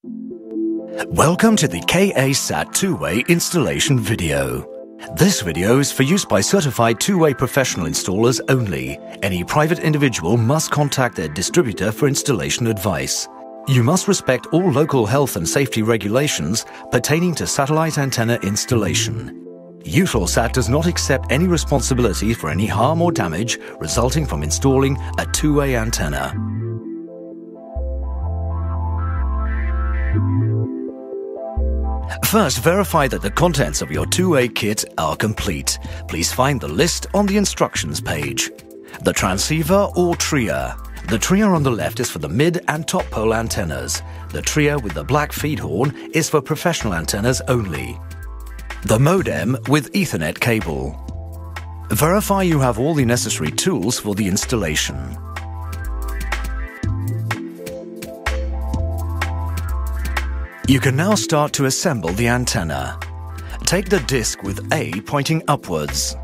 Welcome to the KA-SAT two-way installation video. This video is for use by certified two-way professional installers only. Any private individual must contact their distributor for installation advice. You must respect all local health and safety regulations pertaining to satellite antenna installation. Eutelsat does not accept any responsibility for any harm or damage resulting from installing a two-way antenna. First, verify that the contents of your two-way kit are complete. Please find the list on the instructions page. The transceiver or TRIA. The TRIA on the left is for the mid and top pole antennas. The TRIA with the black feed horn is for professional antennas only. The modem with Ethernet cable. Verify you have all the necessary tools for the installation. You can now start to assemble the antenna. Take the disc with A pointing upwards.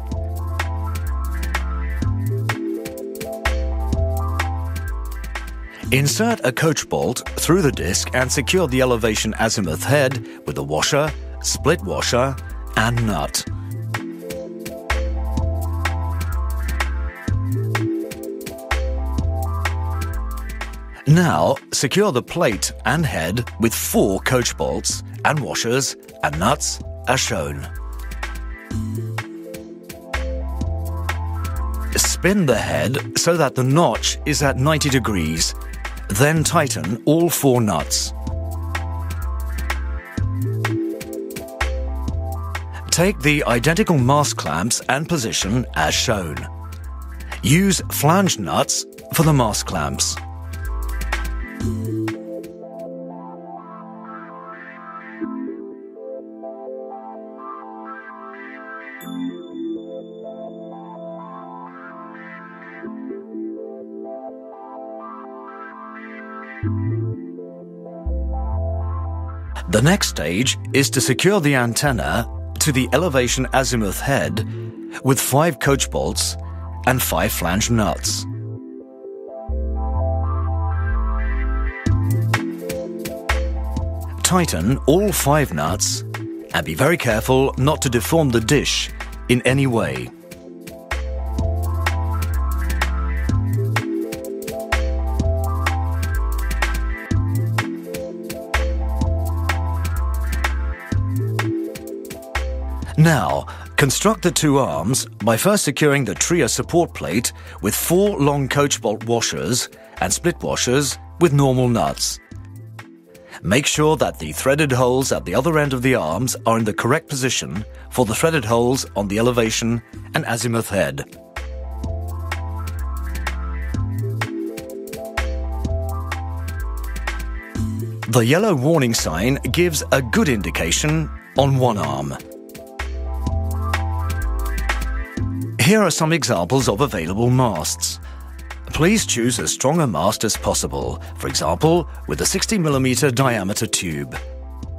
Insert a coach bolt through the disc and secure the elevation azimuth head with a washer, split washer, and nut. Now, secure the plate and head with 4 coach bolts and washers and nuts as shown. Spin the head so that the notch is at 90 degrees. Then tighten all 4 nuts. Take the identical mask clamps and position as shown. Use flange nuts for the mask clamps. The next stage is to secure the antenna to the elevation azimuth head with 5 coach bolts and 5 flange nuts. Tighten all 5 nuts and be very careful not to deform the dish in any way. Now, construct the 2 arms by first securing the TRIA support plate with 4 long coach bolt washers and split washers with normal nuts. Make sure that the threaded holes at the other end of the arms are in the correct position for the threaded holes on the elevation and azimuth head. The yellow warning sign gives a good indication on one arm. Here are some examples of available masts. Please choose as strong a mast as possible, for example, with a 60mm diameter tube.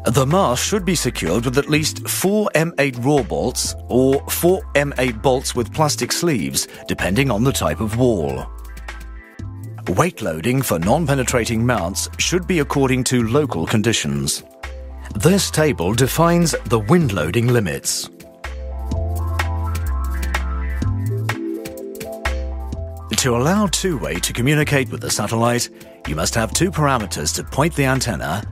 The mast should be secured with at least 4 M8 raw bolts or 4 M8 bolts with plastic sleeves, depending on the type of wall. Weight loading for non-penetrating mounts should be according to local conditions. This table defines the wind loading limits. To allow two-way to communicate with the satellite, you must have 2 parameters to point the antenna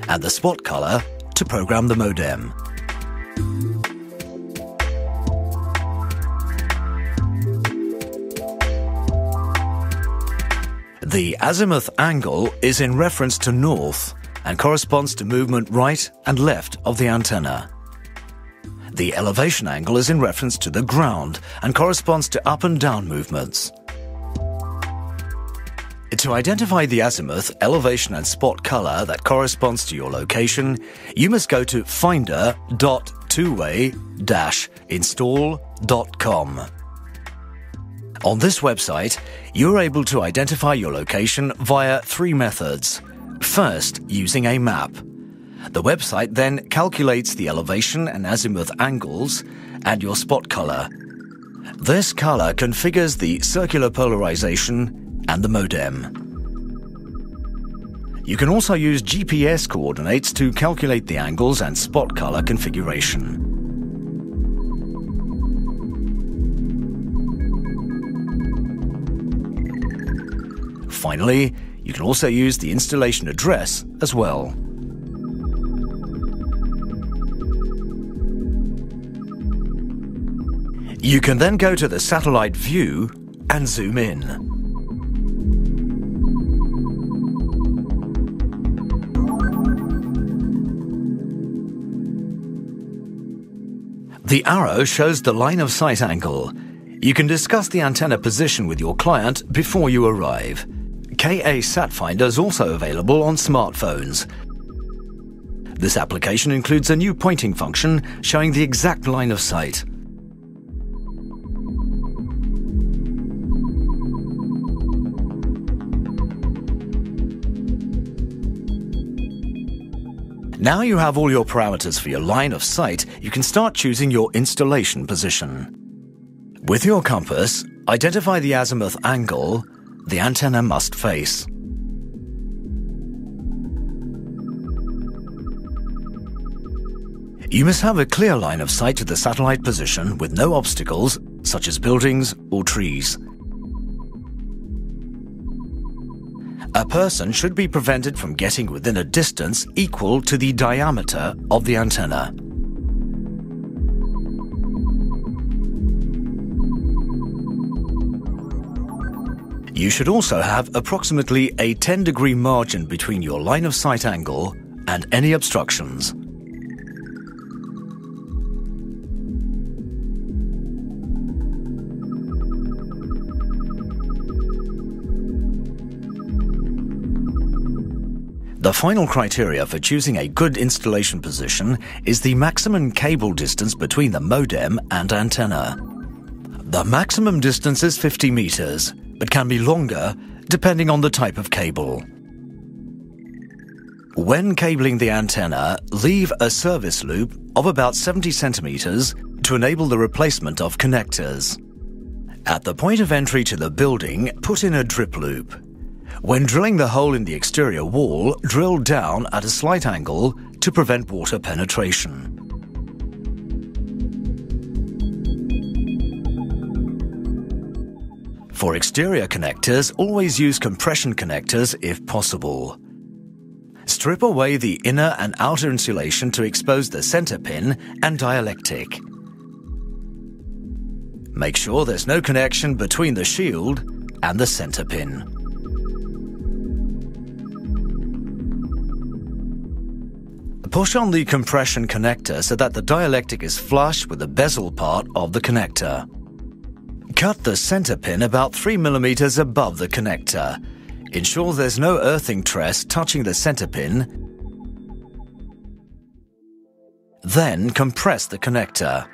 and the spot color to program the modem. The azimuth angle is in reference to north and corresponds to movement right and left of the antenna. The elevation angle is in reference to the ground and corresponds to up and down movements. To identify the azimuth, elevation and spot color that corresponds to your location, you must go to finder.twoway-install.com. On this website, you're able to identify your location via 3 methods. First, using a map. The website then calculates the elevation and azimuth angles and your spot color. This color configures the circular polarization and the modem. You can also use GPS coordinates to calculate the angles and spot color configuration. Finally, you can also use the installation address as well. You can then go to the satellite view and zoom in. The arrow shows the line of sight angle. You can discuss the antenna position with your client before you arrive. KA SatFinder is also available on smartphones. This application includes a new pointing function showing the exact line of sight. Now you have all your parameters for your line of sight, you can start choosing your installation position. With your compass, identify the azimuth angle the antenna must face. You must have a clear line of sight to the satellite position with no obstacles, such as buildings or trees. A person should be prevented from getting within a distance equal to the diameter of the antenna. You should also have approximately a 10-degree margin between your line of sight angle and any obstructions. The final criteria for choosing a good installation position is the maximum cable distance between the modem and antenna. The maximum distance is 50 meters, but can be longer depending on the type of cable. When cabling the antenna, leave a service loop of about 70 centimeters to enable the replacement of connectors. At the point of entry to the building, put in a drip loop. When drilling the hole in the exterior wall, drill down at a slight angle to prevent water penetration. For exterior connectors, always use compression connectors if possible. Strip away the inner and outer insulation to expose the center pin and dielectric. Make sure there's no connection between the shield and the center pin. Push on the compression connector so that the dielectric is flush with the bezel part of the connector. Cut the center pin about 3 millimeters above the connector. Ensure there's no earthing truss touching the center pin. Then compress the connector.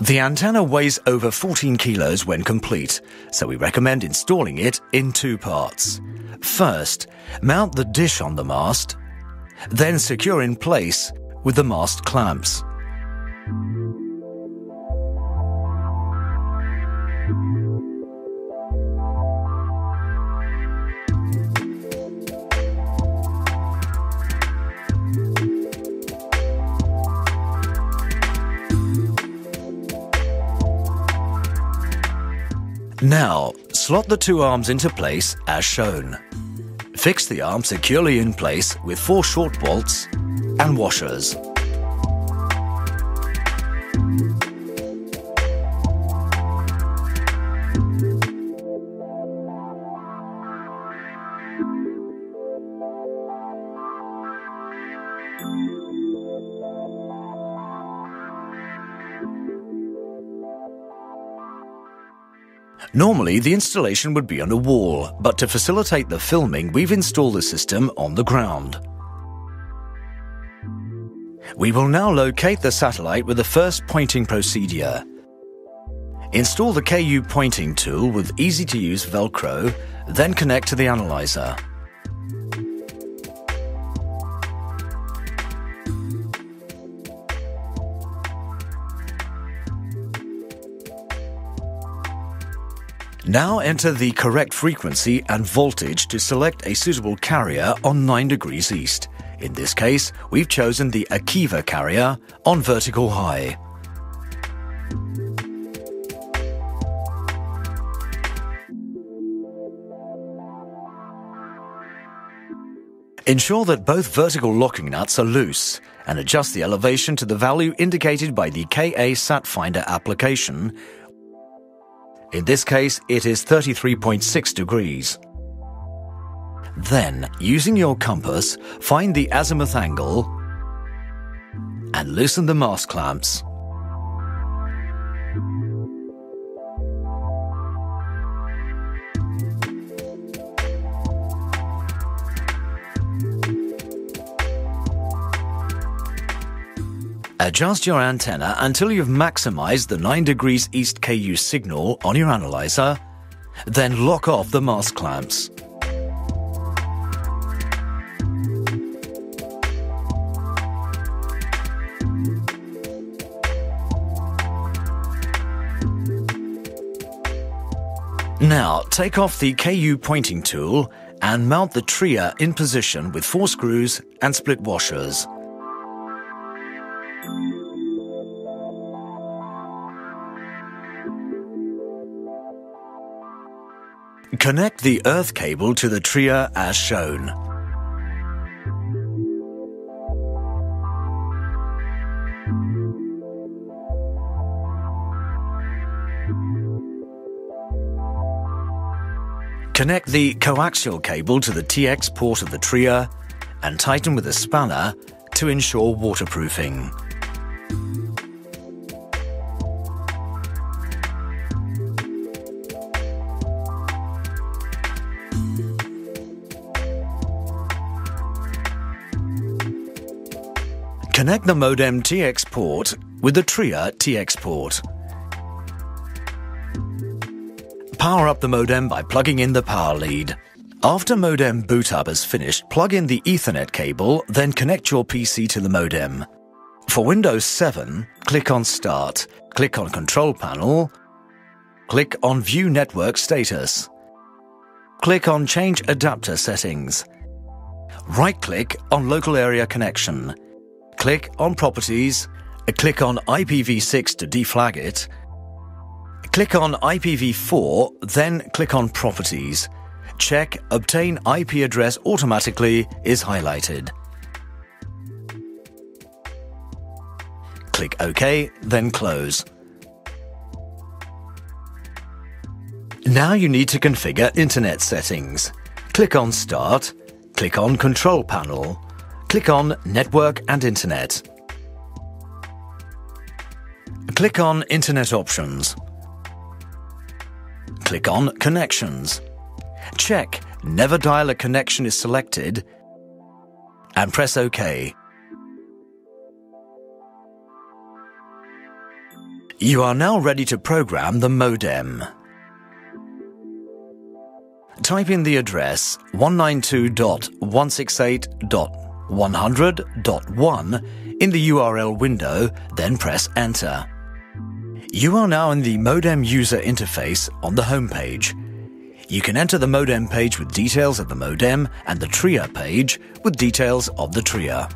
The antenna weighs over 14 kilos when complete, so we recommend installing it in 2 parts. First, mount the dish on the mast, then secure in place with the mast clamps. Now, slot the 2 arms into place as shown. Fix the arm securely in place with 4 short bolts and washers. Normally, the installation would be on a wall, but to facilitate the filming, we've installed the system on the ground. We will now locate the satellite with the first pointing procedure. Install the KU pointing tool with easy-to-use Velcro, then connect to the analyzer. Now enter the correct frequency and voltage to select a suitable carrier on 9 degrees east. In this case, we've chosen the Akiva carrier on vertical high. Ensure that both vertical locking nuts are loose and adjust the elevation to the value indicated by the KA SatFinder application. In this case, it is 33.6 degrees. Then, using your compass, find the azimuth angle and loosen the mast clamps. Adjust your antenna until you've maximized the 9 degrees east KU signal on your analyzer, then lock off the mast clamps. Now, take off the KU pointing tool and mount the TRIA in position with 4 screws and split washers. Connect the earth cable to the TRIA as shown. Connect the coaxial cable to the TX port of the TRIA and tighten with a spanner to ensure waterproofing. Connect the modem TX port with the TRIA TX port. Power up the modem by plugging in the power lead. After modem boot up is finished, plug in the Ethernet cable, then connect your PC to the modem. For Windows 7, click on Start, click on Control Panel, click on View Network Status. Click on Change Adapter Settings. Right-click on Local Area Connection. Click on Properties, click on IPv6 to deflag it, click on IPv4, then click on Properties. Check Obtain IP Address Automatically is highlighted. Click OK, then Close. Now you need to configure Internet settings. Click on Start, click on Control Panel, click on Network and Internet. Click on Internet Options. Click on Connections. Check Never Dial a Connection is selected and press OK. You are now ready to program the modem. Type in the address 192.168.100.1 in the URL window, then press Enter. You are now in the modem user interface on the home page. You can enter the modem page with details of the modem and the TRIA page with details of the TRIA.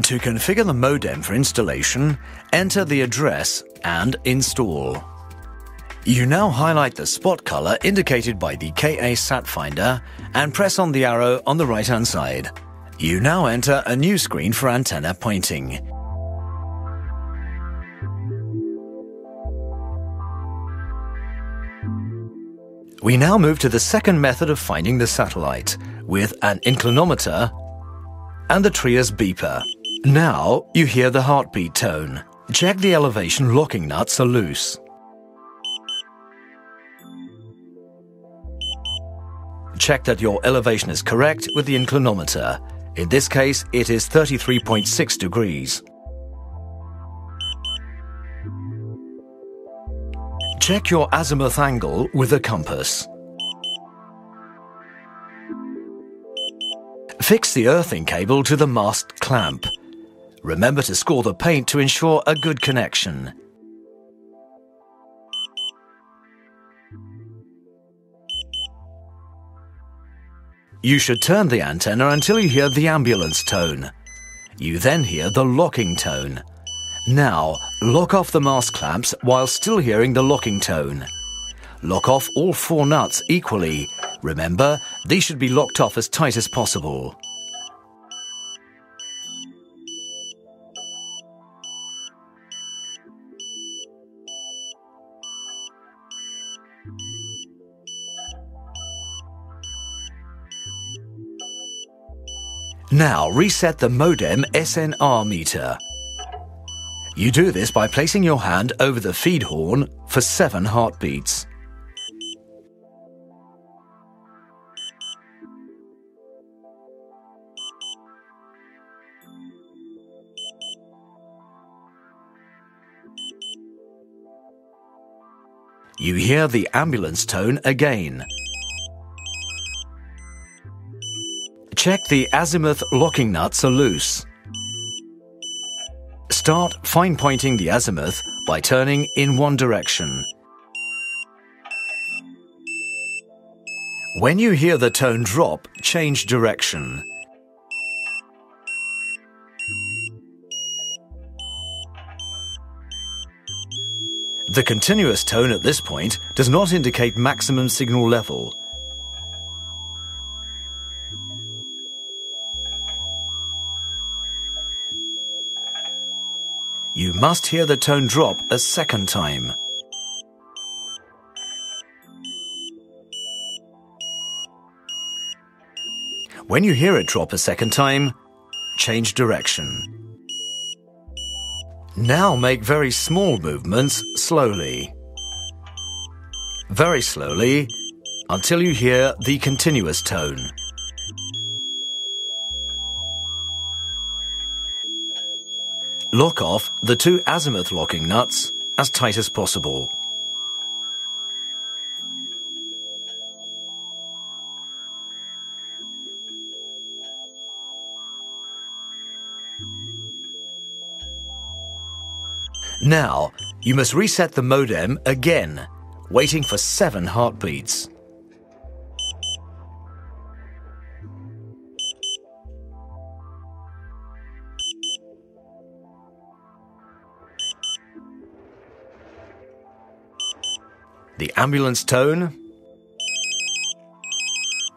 To configure the modem for installation, enter the address and install. You now highlight the spot color indicated by the KA SatFinder and press on the arrow on the right-hand side. You now enter a new screen for antenna pointing. We now move to the second method of finding the satellite, with an inclinometer and the TRIA's beeper. Now you hear the heartbeat tone. Check the elevation locking nuts are loose. Check that your elevation is correct with the inclinometer. In this case, it is 33.6 degrees. Check your azimuth angle with a compass. Fix the earthing cable to the mast clamp. Remember to score the paint to ensure a good connection. You should turn the antenna until you hear the ambulance tone. You then hear the locking tone. Now, lock off the mast clamps while still hearing the locking tone. Lock off all 4 nuts equally. Remember, these should be locked off as tight as possible. Now reset the modem SNR meter. You do this by placing your hand over the feed horn for 7 heartbeats. You hear the ambulance tone again. Check the azimuth locking nuts are loose. Start fine-pointing the azimuth by turning in one direction. When you hear the tone drop, change direction. The continuous tone at this point does not indicate maximum signal level. You must hear the tone drop a second time. When you hear it drop a second time, change direction. Now make very small movements slowly. Very slowly until you hear the continuous tone. Lock off the 2 azimuth locking nuts as tight as possible. Now, you must reset the modem again, waiting for 7 heartbeats. The ambulance tone,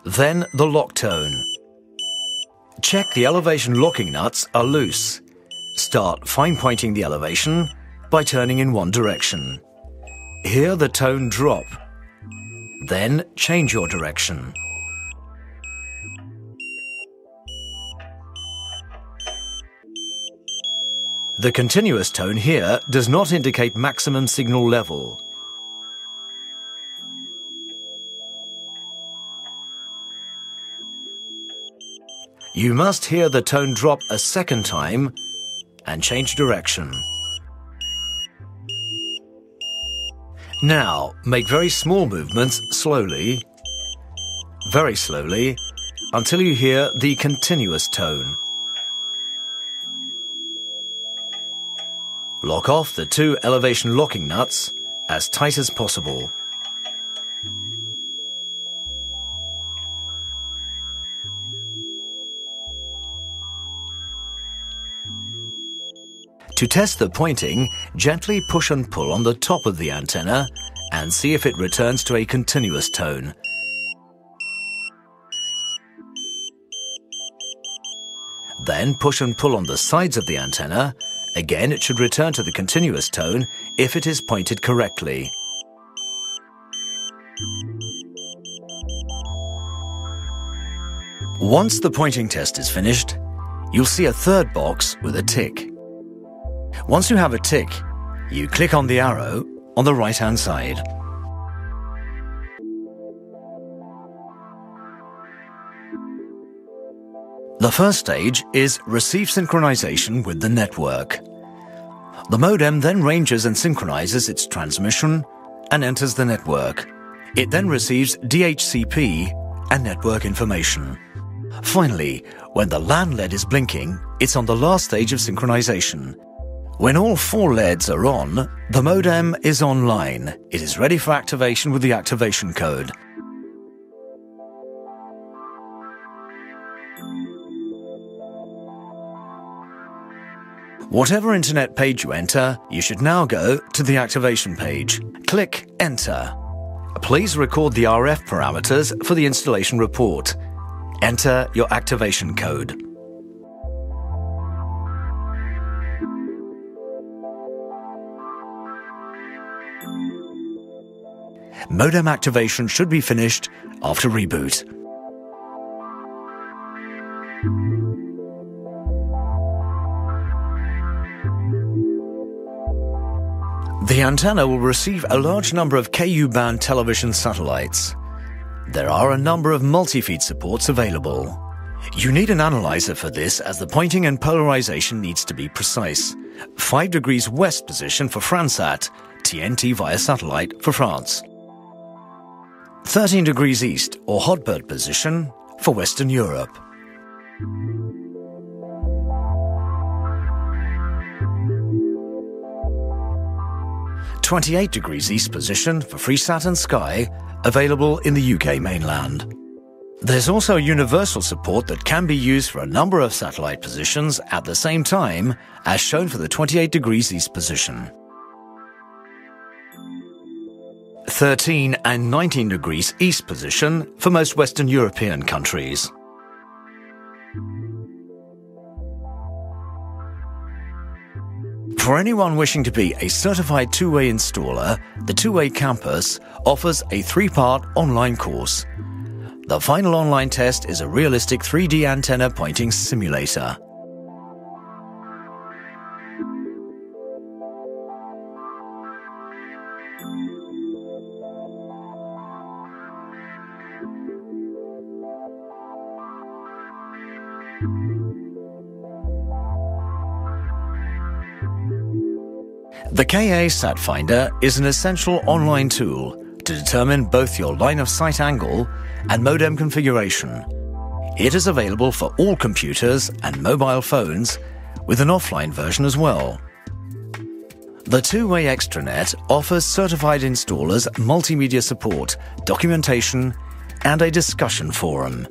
then the lock tone. Check the elevation locking nuts are loose. Start fine-pointing the elevation by turning in one direction. Hear the tone drop. Then change your direction. The continuous tone here does not indicate maximum signal level. You must hear the tone drop a second time and change direction. Now, make very small movements slowly, very slowly, until you hear the continuous tone. Lock off the 2 elevation locking nuts as tight as possible. To test the pointing, gently push and pull on the top of the antenna and see if it returns to a continuous tone. Then push and pull on the sides of the antenna. Again, it should return to the continuous tone if it is pointed correctly. Once the pointing test is finished, you'll see a third box with a tick. Once you have a tick, you click on the arrow on the right-hand side. The first stage is receive synchronization with the network. The modem then ranges and synchronizes its transmission and enters the network. It then receives DHCP and network information. Finally, when the LAN LED is blinking, it's on the last stage of synchronization. When all 4 LEDs are on, the modem is online. It is ready for activation with the activation code. Whatever internet page you enter, you should now go to the activation page. Click Enter. Please record the RF parameters for the installation report. Enter your activation code. Modem activation should be finished after reboot. The antenna will receive a large number of Ku-band television satellites. There are a number of multi-feed supports available. You need an analyzer for this, as the pointing and polarization needs to be precise. 5 degrees west position for Fransat, TNT via satellite for France. 13 degrees east or hotbird position for Western Europe. "28 degrees east position for Freesat and Sky, available in the UK mainland. There's also universal support that can be used for a number of satellite positions at the same time, as shown for the 28 degrees east position. 13 and 19 degrees east position for most Western European countries. For anyone wishing to be a certified two-way installer, the Two-Way Campus offers a 3-part online course. The final online test is a realistic 3D antenna pointing simulator. The KA Sat Finder is an essential online tool to determine both your line of sight angle and modem configuration. It is available for all computers and mobile phones, with an offline version as well. The Two-Way Extranet offers certified installers multimedia support, documentation, and a discussion forum.